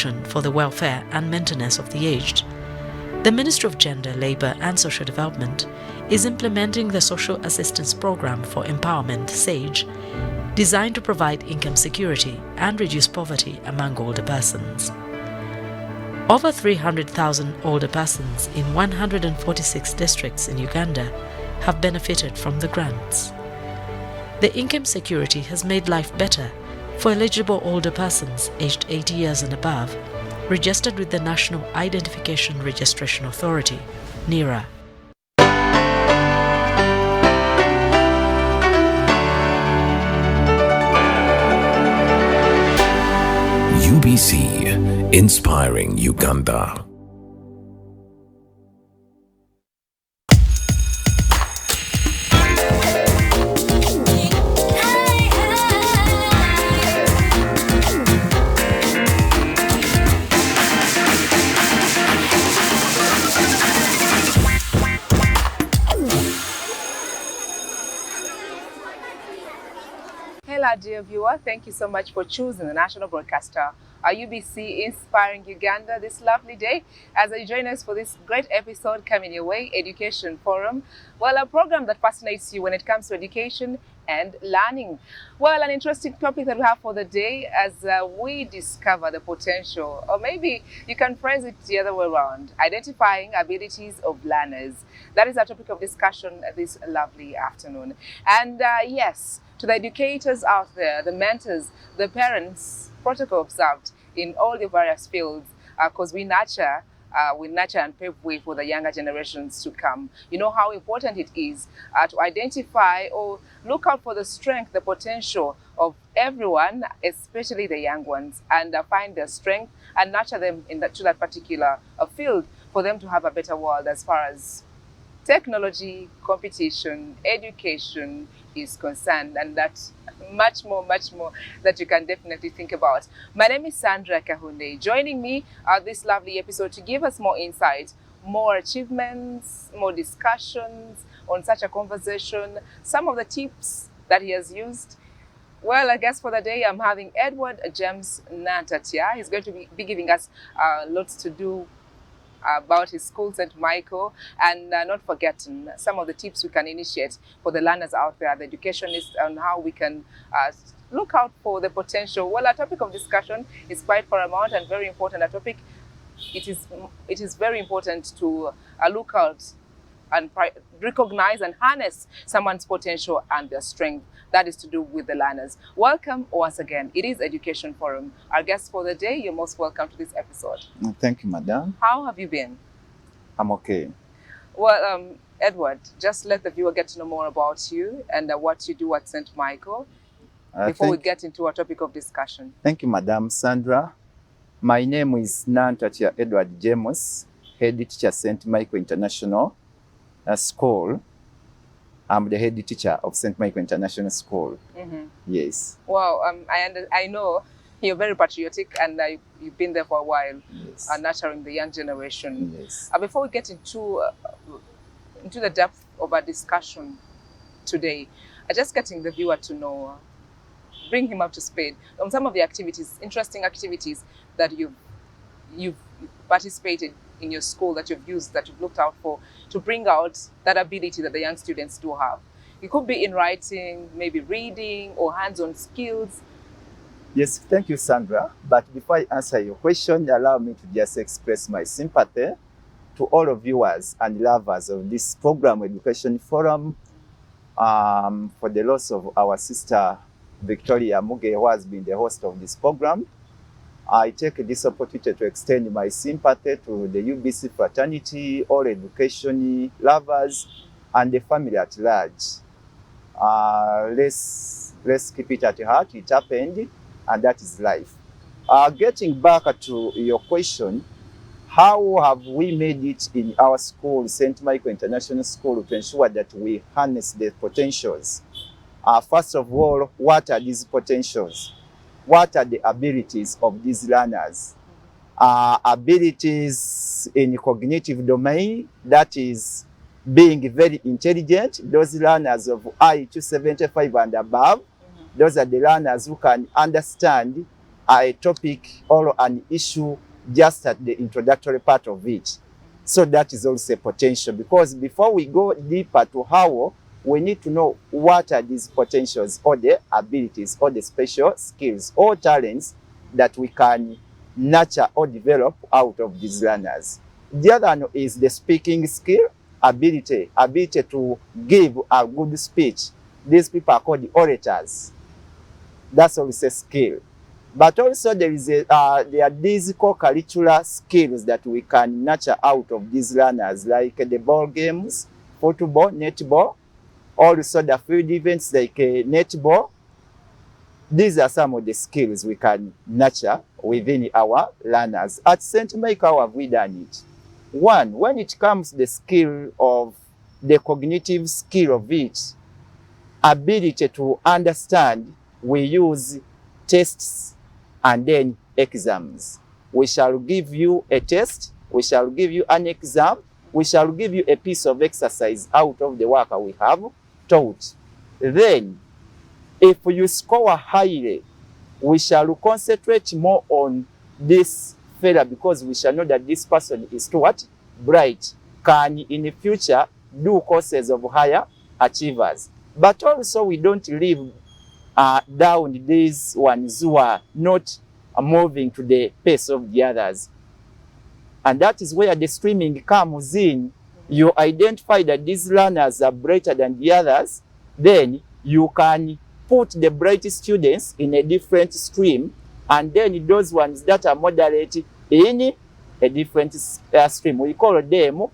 Commission for the Welfare and Maintenance of the Aged, the Ministry of Gender, Labour and Social Development is implementing the Social Assistance Programme for Empowerment (SAGE), designed to provide income security and reduce poverty among older persons. Over 300,000 older persons in 146 districts in Uganda have benefited from the grants. The income security has made life better for eligible older persons aged 80 years and above, registered with the National Identification Registration Authority, NIRA. UBC, inspiring Uganda. Hello, dear viewer. Thank you so much for choosing the national broadcaster, UBC, inspiring Uganda, this lovely day as you join us for this great episode coming your way, Education Forum. Well, a program that fascinates you when it comes to education and learning. Well, an interesting topic that we have for the day as we discover the potential, or maybe you can phrase it the other way around, identifying abilities of learners. That is our topic of discussion this lovely afternoon. And yes, to the educators out there, the mentors, the parents, protocol observed in all the various fields, because we nurture and pave way for the younger generations to come. You know how important it is to identify or look out for the strength, the potential of everyone, especially the young ones, and find their strength and nurture them to that particular field for them to have a better world as far as technology, competition, education is concerned, and that's much more that you can definitely think about. My name is Sandra Kahunde. Joining me this lovely episode to give us more insight, more achievements, more discussions on such a conversation, some of the tips that he has used. Well, I guess for the day I'm having Edward James Nantatia. He's going to be giving us lots to do about his school, St. Michael, and not forgetting some of the tips we can initiate for the learners out there, the educationists, on how we can look out for the potential. Well, our topic of discussion is quite paramount and very important. A topic, it is very important to look out and recognize and harness someone's potential and their strength. That is to do with the learners. Welcome once again. It is Education Forum. Our guest for the day, you're most welcome to this episode. Thank you, madam. How have you been? I'm okay. Well, Edward, just let the viewer get to know more about you and what you do at St. Michael before we get into our topic of discussion. Thank you, Madam Sandra. My name is Nantatia Edward James, head teacher St. Michael International School. I'm the head teacher of St. Michael International School. Mm-hmm. Yes. Well, I know you're very patriotic and you've been there for a while, yes, nurturing the young generation. Yes. Before we get into the depth of our discussion today, just getting the viewer to know, bring him up to speed on some of the activities, interesting activities that you've participated in your school, that you've used, that you've looked out for, to bring out that ability that the young students do have. It could be in writing, maybe reading, or hands-on skills. Yes, thank you, Sandra. But before I answer your question, allow me to just express my sympathy to all of viewers and lovers of this program, Education Forum, for the loss of our sister Victoria Muge, who has been the host of this program. I take this opportunity to extend my sympathy to the UBC fraternity, all education lovers, and the family at large. Let's keep it at heart. It happened, and that is life. Getting back to your question, how have we made it in our school, St. Michael International School, to ensure that we harness the potentials? First of all, what are these potentials? What are the abilities of these learners? Abilities in cognitive domain, that is being very intelligent. Those learners of IQ 75 and above, those are the learners who can understand a topic or an issue just at the introductory part of it. So that is also a potential, because before we go deeper to how, we need to know what are these potentials or the abilities or the special skills or talents that we can nurture or develop out of these learners. The other one is the speaking skill, ability to give a good speech. These people are called the orators. That's also a skill. But also there are these co-curricular skills that we can nurture out of these learners, like the ball games, football, netball, also the field events like netball. These are some of the skills we can nurture within our learners. At St. Michael, how have we done it? One, when it comes to the skill of the cognitive skill of it, ability to understand, we use tests and then exams. We shall give you a test, we shall give you an exam, we shall give you a piece of exercise out of the work we have taught. Then, if you score highly, we shall concentrate more on this fellow, because we shall know that this person is too what? Bright, can in the future do courses of higher achievers. But also we don't leave down these ones who are not moving to the pace of the others. And that is where the streaming comes in. You identify that these learners are brighter than the others, then you can put the bright students in a different stream, and then those ones that are moderate in a different stream. We call them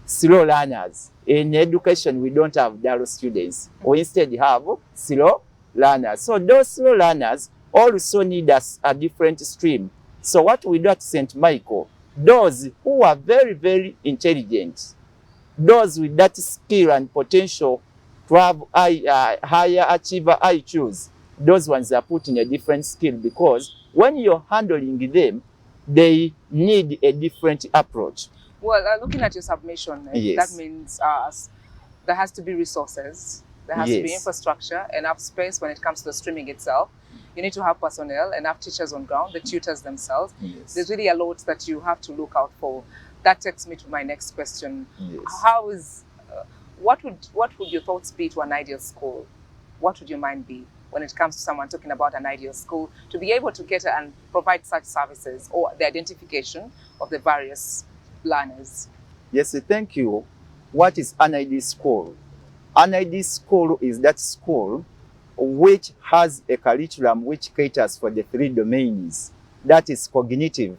slow learners. In education, we don't have dull students. We instead have slow learners. So those slow learners also need a different stream. So what we do at St. Michael, those who are very, very intelligent, those with that skill and potential to have higher achiever IQs, those ones are put in a different skill, because when you're handling them, they need a different approach. Well, looking at your submission, Yes. that means there has to be resources, there has to be infrastructure, enough space when it comes to the streaming itself. You need to have personnel, enough teachers on ground, the tutors themselves. Yes. There's really a lot that you have to look out for. That takes me to my next question. Yes. How is, what would your thoughts be to an ideal school? What would your mind be when it comes to someone talking about an ideal school to be able to cater and provide such services, or the identification of the various learners? Yes, thank you. What is an ideal school? An ideal school is that school which has a curriculum which caters for the three domains. That is cognitive,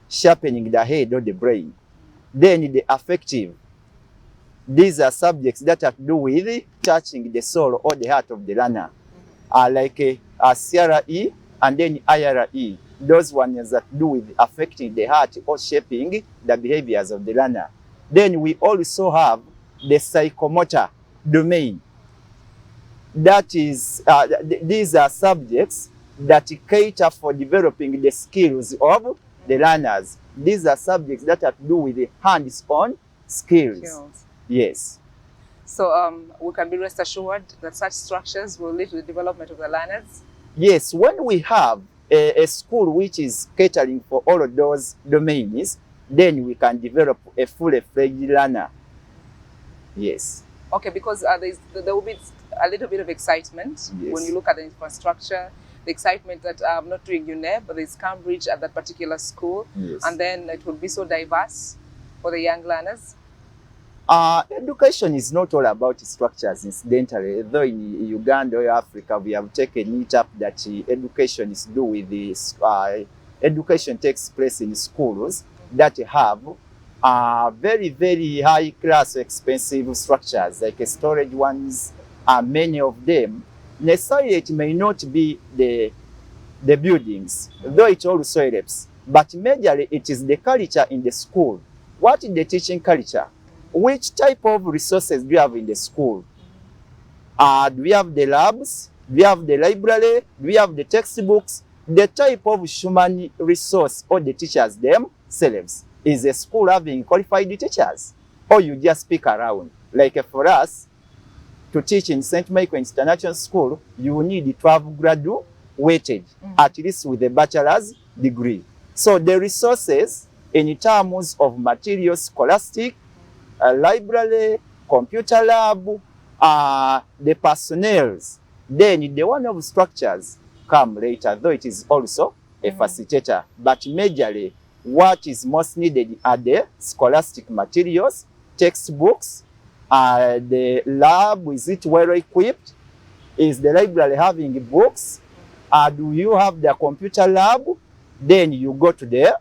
sharpening the head or the brain. Then the affective. These are subjects that have to do with touching the soul or the heart of the learner. Like a CRE and then IRE. Those ones that do with affecting the heart or shaping the behaviors of the learner. Then we also have the psychomotor domain. That is, these are subjects that cater for developing the skills of the learners. These are subjects that have to do with the hands-on skills. Yes. So we can be rest assured that such structures will lead to the development of the learners? Yes, when we have a school which is catering for all of those domains, then we can develop a fully fledged learner. Yes. Okay, because there will be a little bit of excitement when you look at the infrastructure, the excitement that I'm not doing UNEB, but there's Cambridge at that particular school, and then it will be so diverse for the young learners. Education is not all about structures, incidentally. Though in Uganda or Africa, we have taken it up that education is to do with this. Education takes place in schools that have very, very high class, expensive structures, like storage ones. Many of them, necessarily it may not be the buildings, though it also helps, but majorly it is the culture in the school. What is the teaching culture? Which type of resources do you have in the school? Do we have the labs? Do we have the library? Do we have the textbooks? The type of human resource or the teachers themselves. Is a school having qualified teachers? Or you just pick around? Like for us, to teach in St. Michael International School, you need 12 graduates weighted, at least with a bachelor's degree. So the resources in terms of materials, scholastic, library, computer lab, the personnels, then the one of structures come later, though it is also a facilitator. But majorly, what is most needed are the scholastic materials, textbooks, the lab, is it well equipped? Is the library having books? Do you have the computer lab? Then you go to the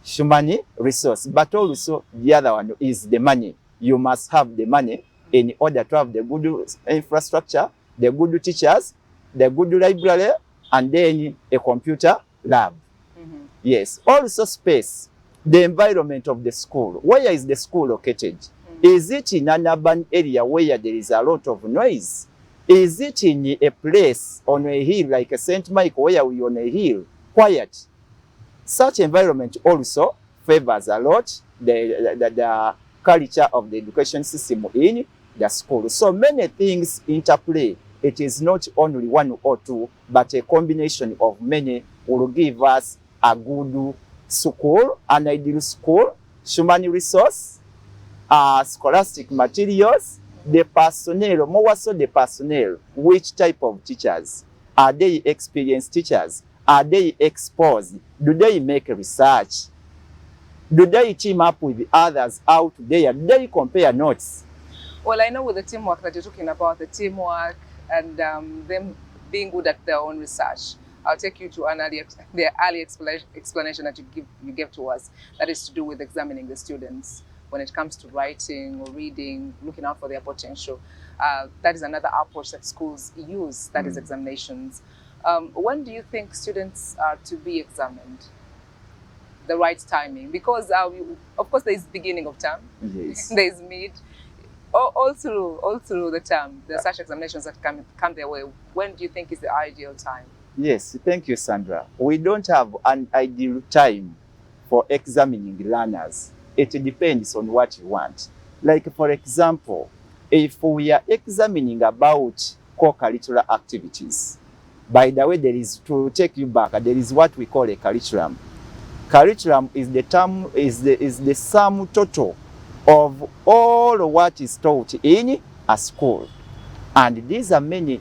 human resource. But also the other one is the money. You must have the money in order to have the good infrastructure, the good teachers, the good library, and then a computer lab. Yes. Also space, the environment of the school. Where is the school located? Is it in an urban area where there is a lot of noise? Is it in a place on a hill like a St. Michael where we are on a hill, quiet? Such environment also favors a lot the culture of the education system in the school. So many things interplay. It is not only one or two, but a combination of many will give us a good school, an ideal school, human resource, scholastic materials, the personnel, more so the personnel. Which type of teachers? Are they experienced teachers? Are they exposed? Do they make research? Do they team up with others out there? Do they compare notes? Well, I know with the teamwork that you're talking about, the teamwork and them being good at their own research. I'll take you to the early explanation that you gave to us. That is to do with examining the students when it comes to writing or reading, looking out for their potential. That is another approach that schools use, that is examinations. When do you think students are to be examined? The right timing? Because of course there is beginning of term, Yes. there is mid, all through the term, there are such examinations that come their way. When do you think is the ideal time? Yes, thank you, Sandra. We don't have an ideal time for examining learners. It depends on what you want. Like, for example, if we are examining about co-curricular activities, by the way, there is, to take you back, there is what we call a curriculum. Curriculum is the term, is the sum total of all what is taught in a school. And these are many.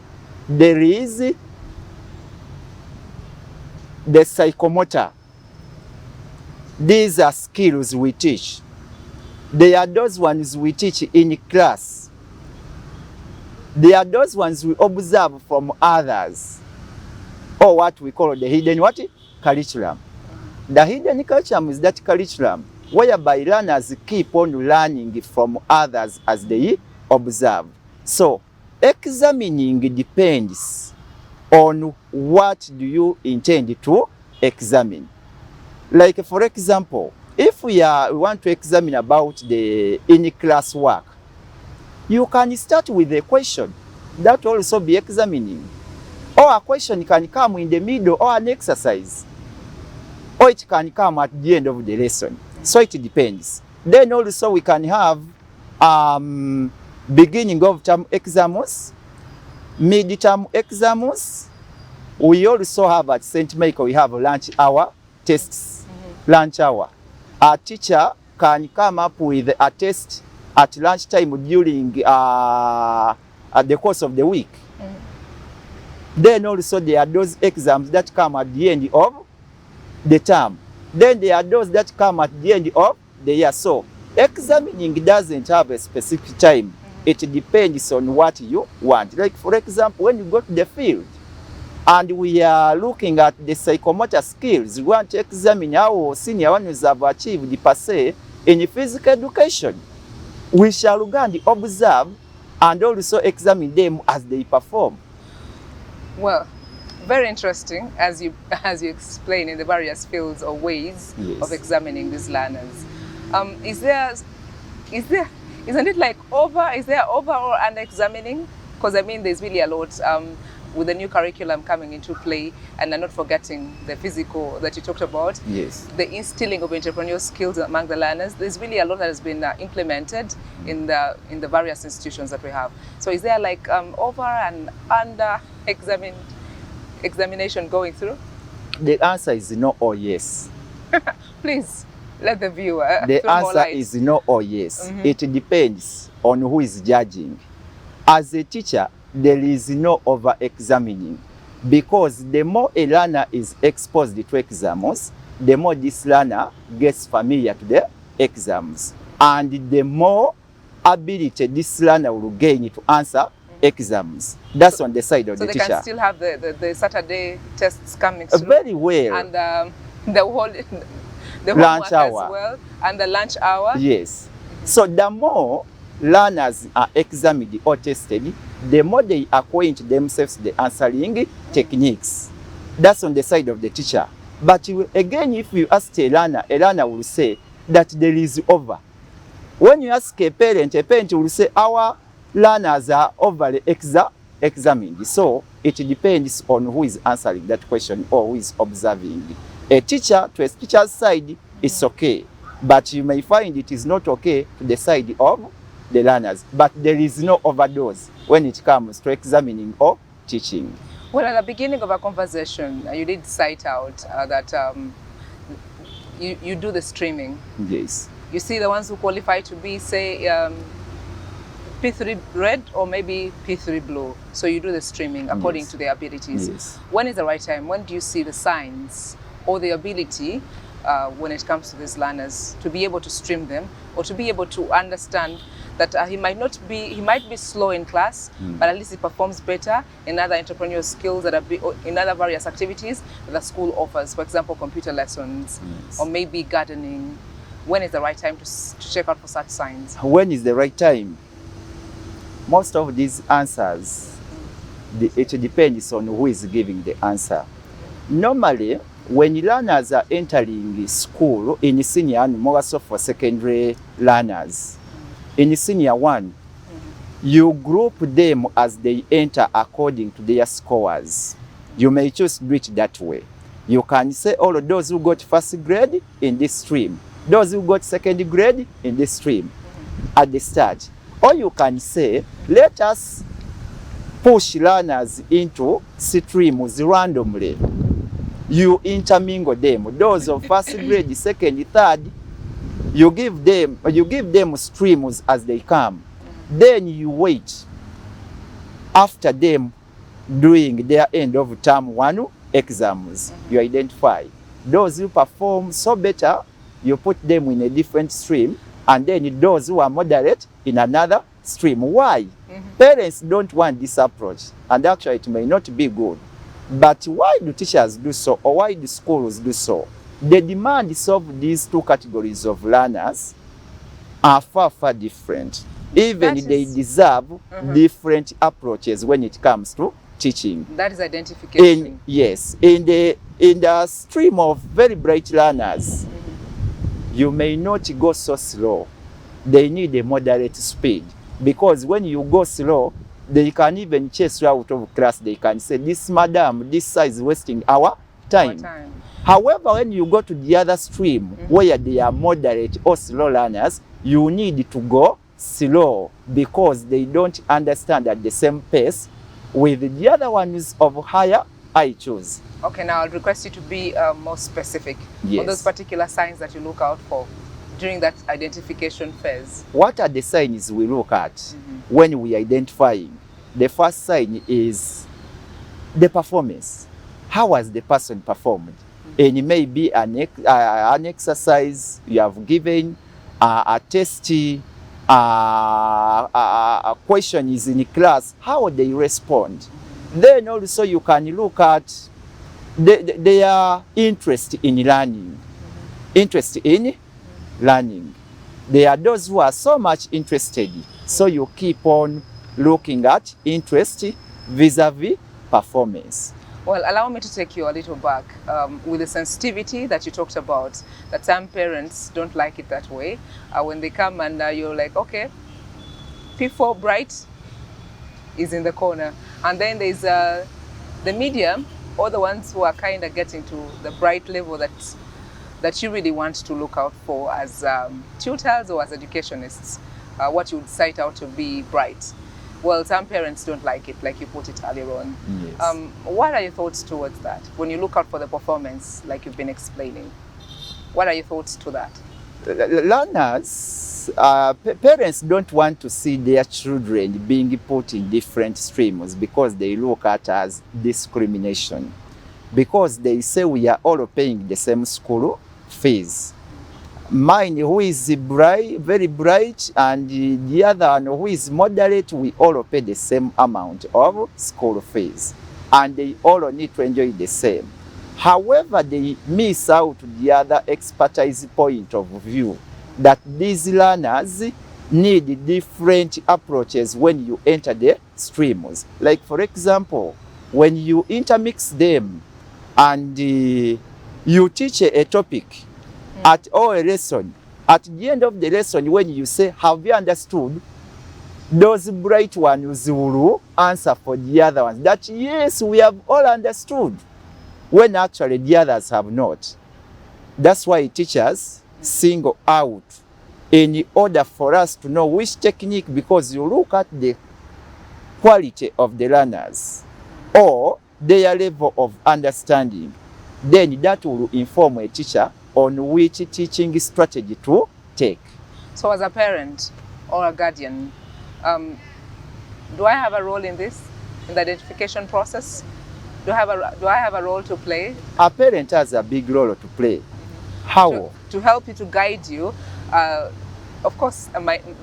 There is the psychomotor. These are skills we teach. They are those ones we teach in class. They are those ones we observe from others. Or what we call the hidden what? Curriculum. The hidden curriculum is that curriculum whereby learners keep on learning from others as they observe. So, examining depends on what do you intend to examine. Like, for example, if we want to examine about the in-class work, you can start with a question that will also be examining. Or a question can come in the middle, or an exercise. Or it can come at the end of the lesson. So it depends. Then also we can have beginning of term exams, mid-term exams. We also have at St. Michael, we have lunch hour tests. Lunch hour. A teacher can come up with a test at lunchtime during at the course of the week. Then also there are those exams that come at the end of the term. Then there are those that come at the end of the year. So examining doesn't have a specific time. It depends on what you want. Like, for example, when you go to the field and we are looking at the psychomotor skills, we want to examine how senior ones have achieved per se in physical education. We shall go and observe and also examine them as they perform. Well, very interesting as you explain in the various fields or ways of examining these learners. Isn't it like is there over or under examining? Because I mean there's really a lot with the new curriculum coming into play, and I'm not forgetting the physical that you talked about. Yes. The instilling of entrepreneurial skills among the learners. There's really a lot that has been implemented in the various institutions that we have. So is there like over and under examined examination going through? The answer is no or yes. Please let the viewer The throw more answer light. is no or yes. It depends on who is judging. As a teacher, there is no over-examining, because the more a learner is exposed to exams, the more this learner gets familiar to the exams, and the more ability this learner will gain to answer exams. That's on the side of So the they teacher. can still have the Saturday tests coming through. Very well. And the whole the Lunch homework as hour. well, and the lunch hour. Yes. So the more learners are examined or tested, the more they acquaint themselves with the answering techniques. That's on the side of the teacher. But again, if you ask a learner will say that there is over. When you ask a parent will say our learners are overly examined. So it depends on who is answering that question or who is observing. A teacher, to a teacher's side, is okay. But you may find it is not okay to the side of the learners. But there is no overdose when it comes to examining or teaching. Well, at the beginning of our conversation, you did cite out that you do the streaming. Yes. You see the ones who qualify to be, say, P3 red or maybe P3 blue. So you do the streaming according to their abilities. Yes. When is the right time? When do you see the signs or the ability when it comes to these learners to be able to stream them or to be able to understand that he might be slow in class, but at least he performs better in other entrepreneurial skills that are in other various activities that the school offers, for example, computer lessons, or maybe gardening. When is the right time to check out for such signs? When is the right time? Most of these answers, it depends on who is giving the answer. Normally, when learners are entering school in senior and more so for secondary learners, in senior one, you group them as they enter according to their scores. You may choose to do it that way. You can say all of those who got first grade in this stream, those who got second grade in this stream at the start. Or you can say, let us push learners into streams randomly. You intermingle them. Those of first grade, second, third, you give them streams as they come. Then you wait after them doing their end of term one exams. You identify those who perform so better, you put them in a different stream, and then those who are moderate in another stream. Why? Parents don't want this approach, and actually it may not be good. But why do teachers do so, or why do schools do so? The demands of these two categories of learners are far, far different. Even they deserve different approaches when it comes to teaching. That is identification. Yes. In the stream of very bright learners, you may not go so slow. They need a moderate speed. Because when you go slow, they can even chase you out of class. They can say, this madam, this sir is wasting our time. However, when you go to the other stream, where they are moderate or slow learners, you need to go slow because they don't understand at the same pace with the other ones of higher IQs. Okay, now I'll request you to be more specific on those particular signs that you look out for during that identification phase. What are the signs we look at when we identifying? The first sign is the performance. How has the person performed? And it may be an exercise you have given, a test, a question is in class, how they respond. Then also you can look at their interest in learning. Interest in learning. There are those who are so much interested, so you keep on looking at interest vis-a-vis performance. Well, allow me to take you a little back with the sensitivity that you talked about, that some parents don't like it that way. When they come and you're like, okay, P4 bright is in the corner. And then there's the medium, or the ones who are kind of getting to the bright level that you really want to look out for as tutors or as educationists, what you would cite out to be bright. Well, some parents don't like it, like you put it earlier on. Yes. What are your thoughts towards that? When you look out for the performance, like you've been explaining, what are your thoughts to that? Learners, parents don't want to see their children being put in different streams because they look at as discrimination. Because they say we are all paying the same school fees. Mine, who is bright, very bright, and the other one who is moderate, we all pay the same amount of school fees. And they all need to enjoy the same. However, they miss out the other expertise point of view that these learners need different approaches when you enter the streams. Like, for example, when you intermix them and you teach a topic at all a lesson, at the end of the lesson, when you say, have you understood? Those bright ones will answer for the other ones that yes, we have all understood, when actually the others have not. That's why teachers single out in order for us to know which technique, because you look at the quality of the learners or their level of understanding, then that will inform a teacher on which teaching strategy to take. So as a parent or a guardian, do I have a role in this, in the identification process? Do I have a role to play? A parent has a big role to play. How? To help you, to guide you. Of course,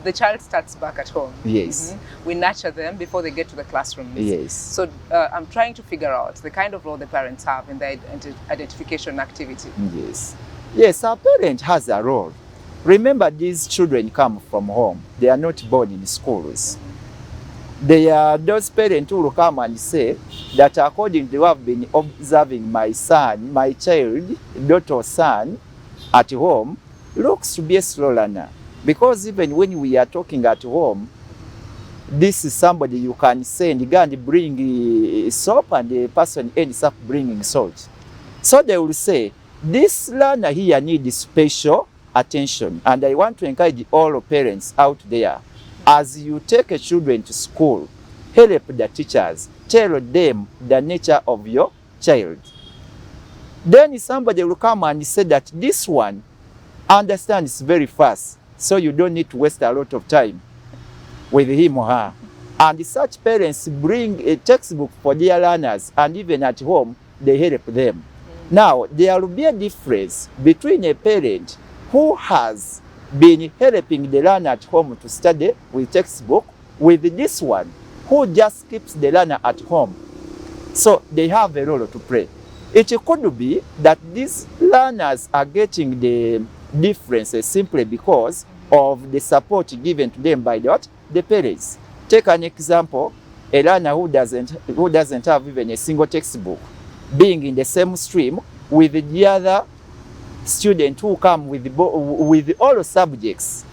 the child starts back at home. Yes. We nurture them before they get to the classrooms. Yes. So I'm trying to figure out the kind of role the parents have in the identification activity. Yes. Yes, a parent has a role. Remember, these children come from home. They are not born in schools. They are those parents who will come and say that according to what I've been observing, my son, my child, daughter, son at home looks to be a slow learner. Because even when we are talking at home, this is somebody you can send, go and bring soap, and the person ends up bringing salt. So they will say, this learner here needs special attention. And I want to encourage all parents out there, as you take a children to school, help the teachers, tell them the nature of your child. Then somebody will come and say that this one understands very fast, so you don't need to waste a lot of time with him or her. And such parents bring a textbook for their learners, and even at home, they help them. Now, there will be a difference between a parent who has been helping the learner at home to study with textbook, with this one who just keeps the learner at home. So they have a role to play. It could be that these learners are getting the differences simply because of the support given to them by the parents. Take an example, a learner who doesn't have even a single textbook, being in the same stream with the other student who come with all subjects,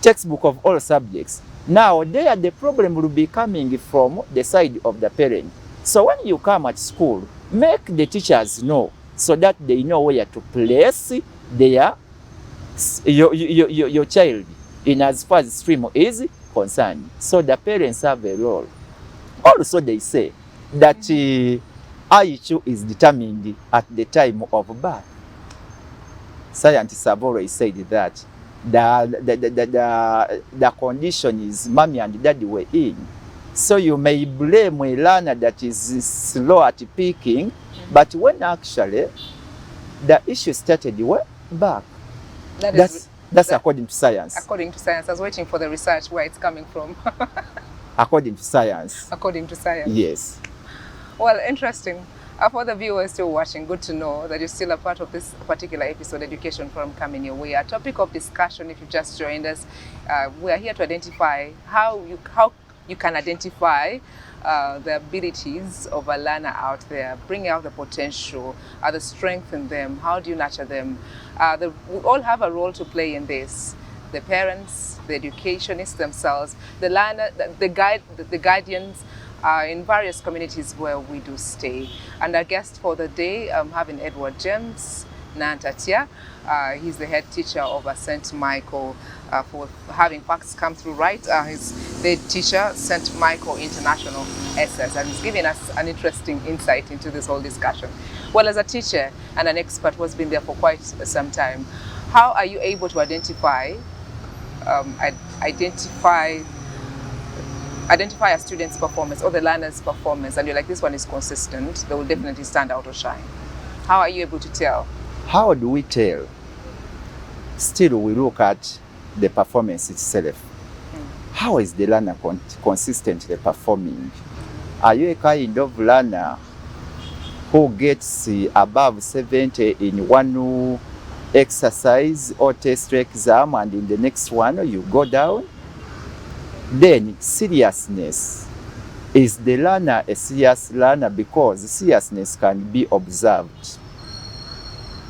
textbook of all subjects. Now there the problem will be coming from the side of the parent. So when you come at school, make the teachers know so that they know where to place your child in as far as stream is concerned. So the parents have a role. Also they say that IQ is determined at the time of birth. Scientists have always said that the condition is mommy and daddy were in. So you may blame a learner that is slow at picking, but when actually the issue started way back. That's according to science. According to science. I was waiting for the research where it's coming from. According to science. According to science. Yes. Well, interesting. For the viewers still watching, good to know that you're still a part of this particular episode, Education Forum, coming your way. A topic of discussion, if you just joined us, we are here to identify how you can identify the abilities of a learner out there, bring out the potential, the strength in them. How do you nurture them? We all have a role to play in this. The parents, the educationists themselves, the learner, the guardians, in various communities where we do stay. And our guest for the day, having Edward James Nantatia, He's the head teacher of St. Michael, for having facts come through right. He's the teacher, St. Michael International SS, and he's giving us an interesting insight into this whole discussion. Well, as a teacher and an expert who has been there for quite some time, how are you able to identify a student's performance or the learner's performance, and you're like, this one is consistent, they will definitely stand out or shine? How are you able to tell? How do we tell? Still, we look at the performance itself. How is the learner consistently performing? Are you a kind of learner who gets above 70 in one exercise or test exam, and in the next one you go down? Then seriousness. Is the learner a serious learner? Because seriousness can be observed.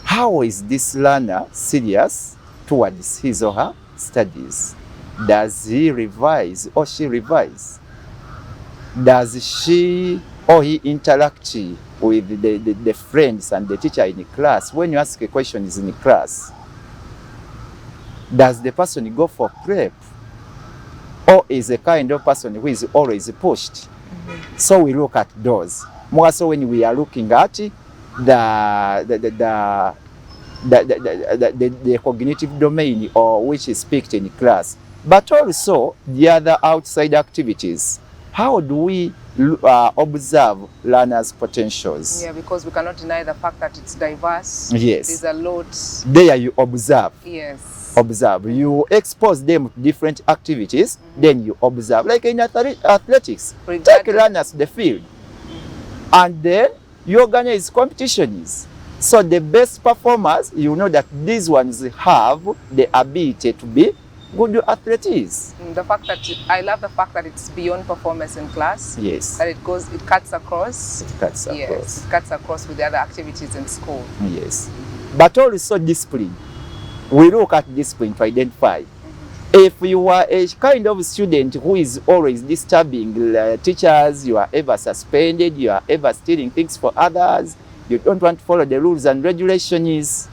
How is this learner serious towards his or her studies? Does he revise or she revise? Does she or he interact with the friends and the teacher in the class? When you ask a question is in the class, does the person go for prep? Or is a kind of person who is always pushed? So we look at those. More so when we are looking at the cognitive domain, or which is picked in class, but also the other outside activities. How do we observe learners' potentials? Yeah, because we cannot deny the fact that it's diverse. Yes. There's a lot. There you observe. Yes. Observe. You expose them to different activities, then you observe. Like in athletics, take learners to the field, and then you organize competitions. So the best performers, you know that these ones have the ability to be good athletes. The fact that I love the fact that it's beyond performance in class. Yes. That it cuts across. It cuts across. Yes, it cuts across with the other activities in school. Yes. But also discipline. We look at discipline to identify. If you are a kind of student who is always disturbing teachers, you are ever suspended, you are ever stealing things for others, you don't want to follow the rules and regulations,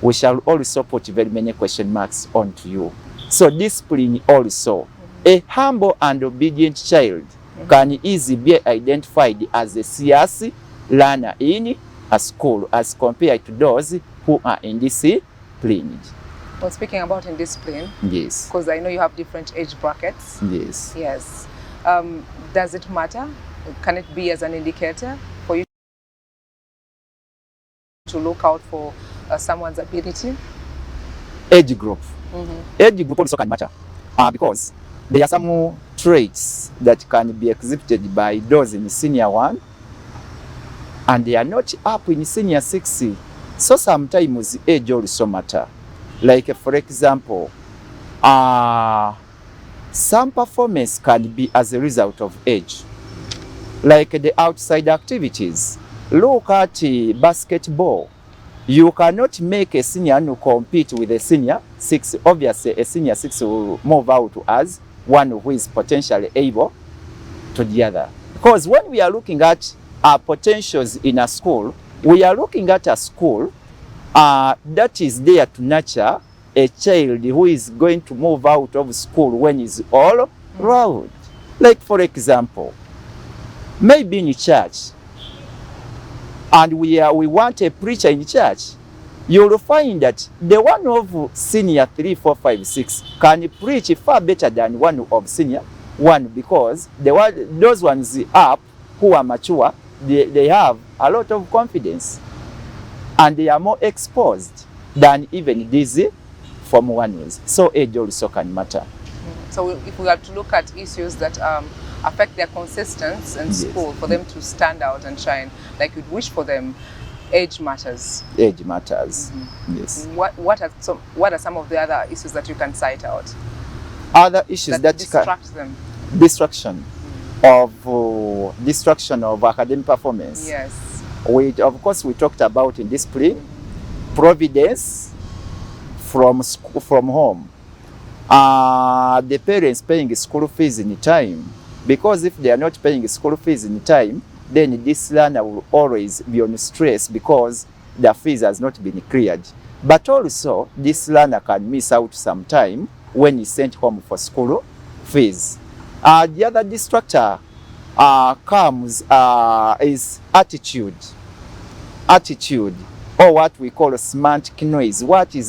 we shall also put very many question marks onto you. So discipline also. A humble and obedient child can easily be identified as a serious learner in a school as compared to those who are indisciplined. Well, speaking about indiscipline, yes, because I know you have different age brackets. Yes. Yes. Does it matter? Can it be as an indicator for you to look out for someone's ability? Age group. Age group also can matter because there are some traits that can be exhibited by those in senior 1 and they are not up in senior 6. So sometimes age also matter. Like for example, some performance can be as a result of age. Like the outside activities. Look at basketball. You cannot make a senior to compete with a senior 6. Obviously, a senior 6 will move out as one who is potentially able to the other. Because when we are looking at our potentials in a school, we are looking at a school that is there to nurture a child who is going to move out of school when he's all round. Like for example, maybe in church, and we want a preacher in church, you'll find that the one of senior 3, 4, 5, 6 can preach far better than one of senior 1 because those ones up who are mature, they have a lot of confidence and they are more exposed than even these Form 1s. So age also can matter. So if we have to look at issues that affect their consistency in school for them to stand out and shine, like you'd wish for them, age matters. Age matters. Yes. What are some of the other issues that you can cite out? Other issues that distract them. Distraction of academic performance. Yes. Of course we talked about in discipline, providence from home. The parents paying school fees in time, because if they are not paying school fees in time, then this learner will always be on stress because the fees has not been cleared. But also, this learner can miss out some time when he's sent home for school fees. The other distractor is attitude, or what we call semantic noise. What is